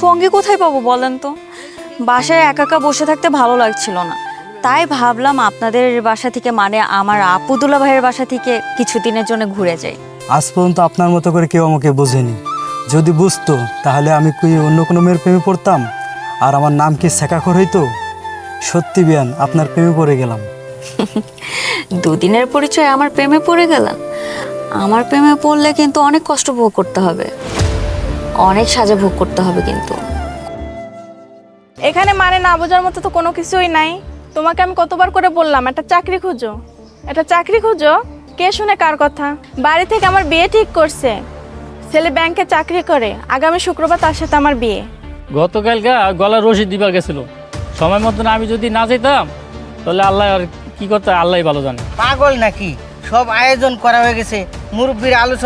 সঙ্গী কোথায় পাবো বলেন তো? বাসায় একা একা বসে থাকতে ভালো লাগছিল না, তাই ভাবলাম আপনাদের বাসা থেকে মানে আমার আপুদুল্লাহ ভাইয়ের বাসা থেকে কিছুদিনের জন্য ঘুরে যাই। আজ পর্যন্ত আপনার মতো করে কেউ আমাকে বোঝেনি। যদি বুঝতো তাহলে আমি কি অন্য কোনো মেয়ের প্রেমে পড়তাম? আর আমার নাম কি শেখাখর হইতো? সত্যি বিয়ান, আপনার প্রেমে পড়ে গেলাম। দুদিনের পরিচয় আমার প্রেমে পড়ে গেলেন? আমার প্রেমে পড়লে কিন্তু অনেক কষ্ট ভোগ করতে হবে, অনেক সাজা ভোগ করতে হবে কিন্তু। এখানে মানে না বোঝার মতো তো কোনো কিছুই নাই। তোমাকে আমি কতবার করে বললাম একটা চাকরি খুঁজো, একটা চাকরি খুঁজো। কে শুনে কার কথা? বাড়ি থেকে আমার বিয়ে ঠিক করছে, ছেলে ব্যাংকে চাকরি করে, আগামী শুক্রবার তার সাথে আমার বিয়ে। গতকালকে গলার রশিদ দিবা গেছিল, সময় মতন আমি যদি না যেতাম তাহলে আল্লাহ আর কি করতে আল্লাহ ভালো জানে। পাগল নাকি? সব আয়োজন করা হয়ে গেছে, মুরব্বীর আলোচনা